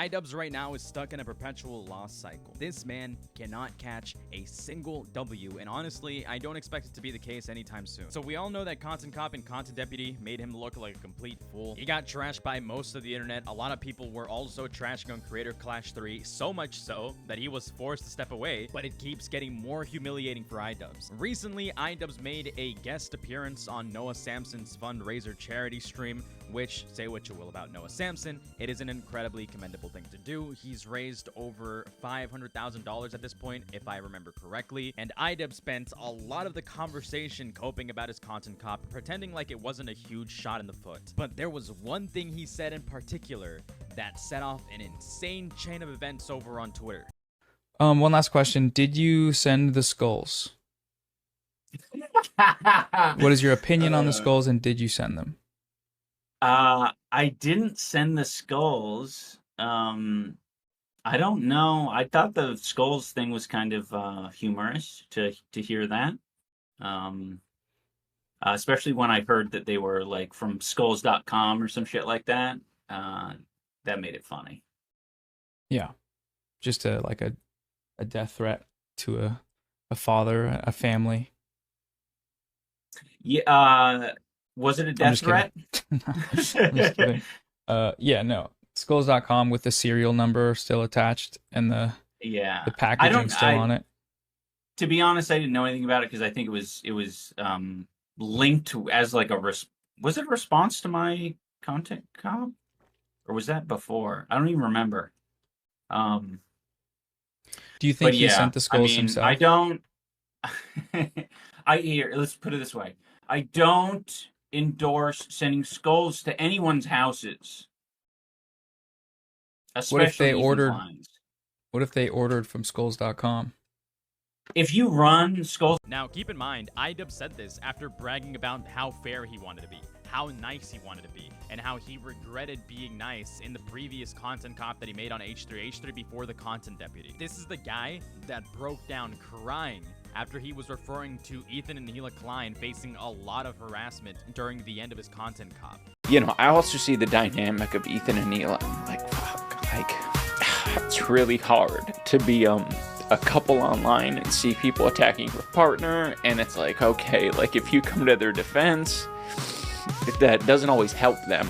Idubbbz right now is stuck in a perpetual loss cycle. This man cannot catch a single W, and honestly, I don't expect it to be the case anytime soon. So we all know that Content Cop and Content Deputy made him look like a complete fool. He got trashed by most of the internet. A lot of people were also trashing on Creator Clash 3, so much so that he was forced to step away, but it keeps getting more humiliating for Idubbbz. Recently, Idubbbz made a guest appearance on Noah Samson's fundraiser charity stream, which, say what you will about Noah Samson, it is an incredibly commendable thing to do. He's raised over $500,000 at this point, if I remember correctly, and Idubbbz spent a lot of the conversation coping about his Content Cop, pretending like it wasn't a huge shot in the foot. But there was one thing he said in particular that set off an insane chain of events over on Twitter. One last question. Did you send the skulls? What is your opinion on the skulls, and did you send them? I didn't send the skulls. I don't know. I thought the skulls thing was kind of humorous to hear that. Especially when I heard that they were like from skulls.com or some shit like that. That made it funny. Yeah. Just like a death threat to a father, a family. Yeah, was it a death threat? I'm just kidding. Yeah, no. Skulls.com with the serial number still attached and the packaging still on it. To be honest, I didn't know anything about it because I think it was linked to as like was it a response to my Content Cop? Or was that before? I don't even remember. Do you think he sent the skulls himself? I don't. Let's put it this way. I don't endorse sending skulls to anyone's houses. What if they ordered? What if they ordered from skulls.com? If you run skulls. Now, keep in mind, Idubbbz said this after bragging about how fair he wanted to be, how nice he wanted to be, and how he regretted being nice in the previous Content Cop that he made on H3 before the Content Deputy. This is the guy that broke down crying after he was referring to Ethan and Hila Klein facing a lot of harassment during the end of his Content Cop. You know, I also see the dynamic of Ethan and Hila. Like, fuck, like, it's really hard to be, a couple online and see people attacking your partner, and it's like, okay, like, if you come to their defense, that doesn't always help them,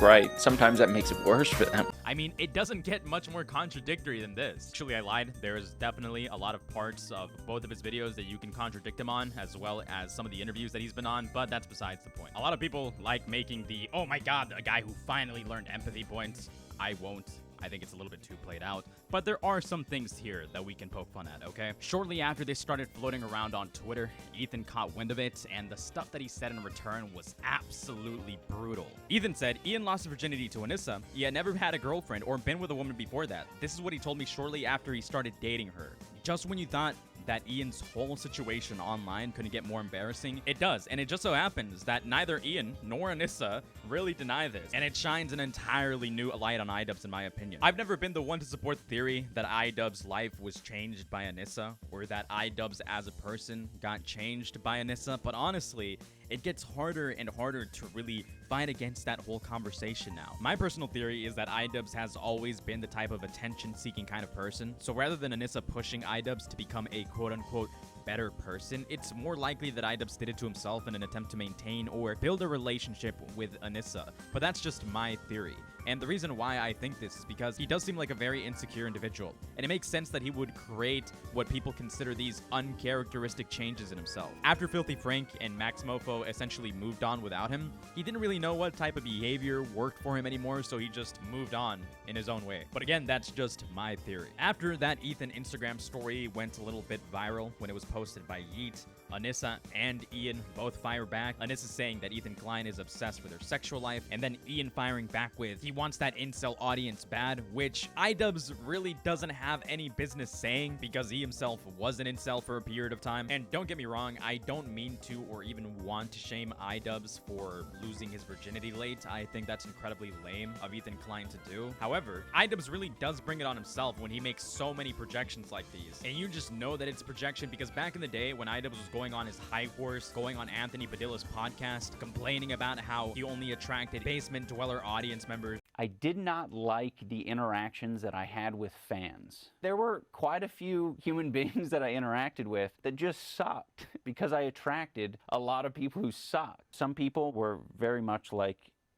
right? Sometimes that makes it worse for them. I mean, it doesn't get much more contradictory than this. Actually, I lied. There's definitely a lot of parts of both of his videos that you can contradict him on, as well as some of the interviews that he's been on, but that's besides the point. A lot of people like making the, oh my god, a guy who finally learned empathy points. I won't. I think it's a little bit too played out, but there are some things here that we can poke fun at, okay? Shortly after this started floating around on Twitter, Ethan caught wind of it, and the stuff that he said in return was absolutely brutal. Ethan said Ian lost his virginity to Anissa. He had never had a girlfriend or been with a woman before that. This is what he told me shortly after he started dating her. Just when you thought that Ian's whole situation online couldn't get more embarrassing, it does, and it just so happens that neither Ian nor Anissa really deny this, and it shines an entirely new light on Idubbbz in my opinion. I've never been the one to support the theory that Idubbbz's life was changed by Anissa, or that Idubbbz as a person got changed by Anissa, but honestly, it gets harder and harder to really fight against that whole conversation now. My personal theory is that Idubbbz has always been the type of attention-seeking kind of person, so rather than Anissa pushing Idubbbz to become a quote-unquote better person, it's more likely that Idubbbz did it to himself in an attempt to maintain or build a relationship with Anissa. But that's just my theory. And the reason why I think this is because he does seem like a very insecure individual, and it makes sense that he would create what people consider these uncharacteristic changes in himself. After Filthy Frank and Max Mofo essentially moved on without him, he didn't really know what type of behavior worked for him anymore, so he just moved on in his own way. But again, that's just my theory. After that Ethan Instagram story went a little bit viral when it was posted by Yeet, Anissa and Ian both fire back. Anissa saying that Ethan Klein is obsessed with her sexual life, and then Ian firing back with, he wants that incel audience bad, which Idubbbz really doesn't have any business saying because he himself was an incel for a period of time. And don't get me wrong, I don't mean to or even want to shame Idubbbz for losing his virginity late. I think that's incredibly lame of Ethan Klein to do. However, Idubbbz really does bring it on himself when he makes so many projections like these. And you just know that it's a projection because back in the day when Idubbbz was going on his high horse, going on Anthony Padilla's podcast, complaining about how he only attracted basement dweller audience members, I did not like the interactions that I had with fans. There were quite a few human beings that I interacted with that just sucked because I attracted a lot of people who sucked. Some people were very much like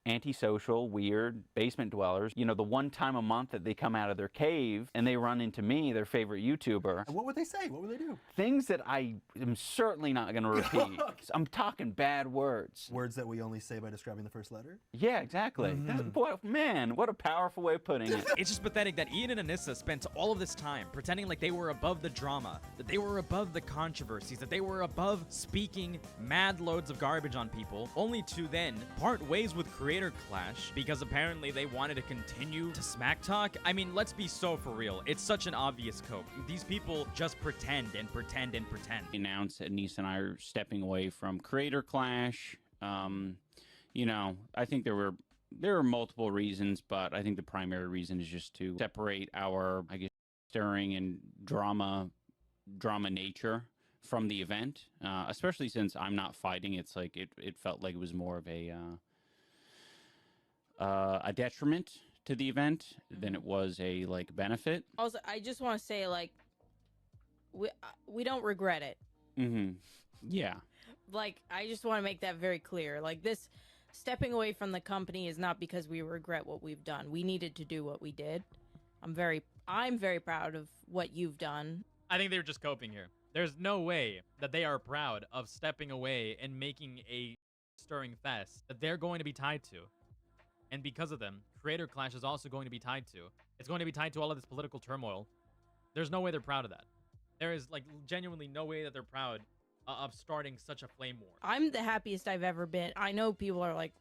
antisocial, weird, basement dwellers. You know, the one time a month that they come out of their cave and they run into me, their favorite YouTuber. And what would they say? What would they do? Things that I am certainly not going to repeat. I'm talking bad words. Words that we only say by describing the first letter? Yeah, exactly. Boy, man, what a powerful way of putting it. It's just pathetic that Ian and Anissa spent all of this time pretending like they were above the drama, that they were above the controversies, that they were above speaking mad loads of garbage on people, only to then part ways with Creator Clash because apparently they wanted to continue to smack talk. I mean, let's be so for real. It's such an obvious cope. These people just pretend and pretend and pretend. Announced that Anissa and I are stepping away from Creator Clash. You know, I think there are multiple reasons, but I think the primary reason is just to separate our, I guess, stirring and drama nature from the event, especially since I'm not fighting. It's like it felt like it was more of a detriment to the event than it was a like benefit. Also, I just want to say, like, we don't regret it. Yeah. Like, I just want to make that very clear. Like, this stepping away from the company is not because we regret what we've done. We needed to do what we did. I'm very proud of what you've done. I think they were just coping here. There's no way that they are proud of stepping away and making a stirring fest that they're going to be tied to. And because of them, Creator Clash is also going to be tied to. It's going to be tied to all of this political turmoil. There's no way they're proud of that. There is, like, genuinely no way that they're proud of starting such a flame war. I'm the happiest I've ever been. I know people are like...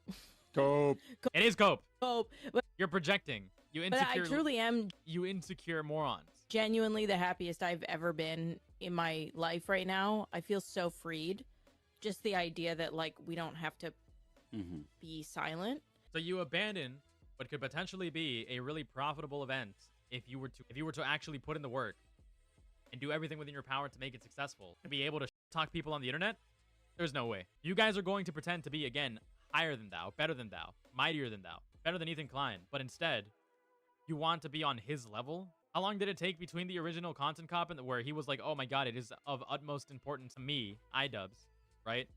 Cope. It is cope. Cope. But you're projecting. You insecure, but I truly am... You insecure morons. Genuinely the happiest I've ever been in my life right now. I feel so freed. Just the idea that, like, we don't have to be silent. So you abandon what could potentially be a really profitable event if you were to actually put in the work and do everything within your power to make it successful, to be able to talk people on the internet. There's no way. You guys are going to pretend to be, again, higher than thou, better than thou, mightier than thou, better than Ethan Klein, but instead you want to be on his level. How long did it take between the original Content Cop and where he was like, oh my god, it is of utmost importance to me, Idubbbz, right,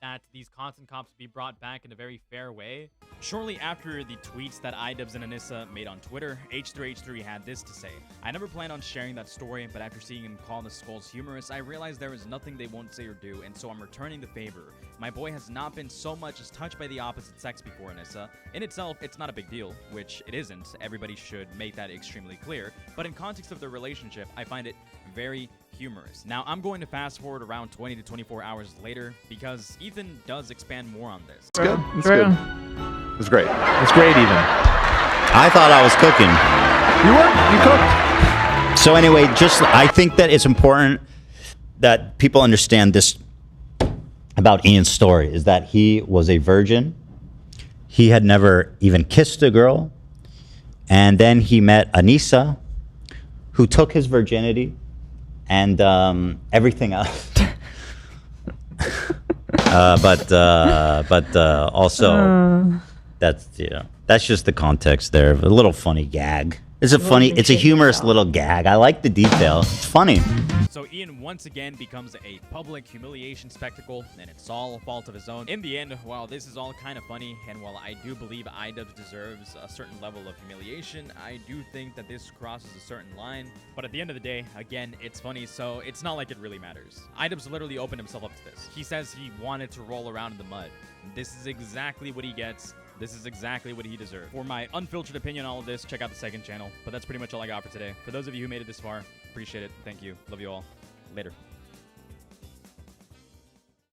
that these Content Cops be brought back in a very fair way? Shortly after the tweets that Idubbbz and Anissa made on Twitter, H3H3 had this to say: I never planned on sharing that story, but after seeing him call the skulls humorous, I realized there is nothing they won't say or do, and so I'm returning the favor. My boy has not been so much as touched by the opposite sex before, Anissa. In itself, it's not a big deal, which it isn't. Everybody should make that extremely clear. But in context of their relationship, I find it very humorous. Now, I'm going to fast forward around 20 to 24 hours later because Ethan does expand more on this. It's good. It's good. It was great. It's great, even. I thought I was cooking. You were? You cooked. So anyway, I think that it's important that people understand this about Ian's story, is that he was a virgin. He had never even kissed a girl. And then he met Anissa, who took his virginity and everything else. But also that's just the context there. A little funny gag. It's a humorous little gag. I like the detail. It's funny. So Ian once again becomes a public humiliation spectacle, and it's all a fault of his own. In the end, while this is all kind of funny, and while I do believe Idubbbz deserves a certain level of humiliation, I do think that this crosses a certain line. But at the end of the day, again, it's funny, so it's not like it really matters. Idubbbz literally opened himself up to this. He says he wanted to roll around in the mud. This is exactly what he gets. This is exactly what he deserved. For my unfiltered opinion on all of this, check out the second channel. But that's pretty much all I got for today. For those of you who made it this far, appreciate it. Thank you. Love you all. Later.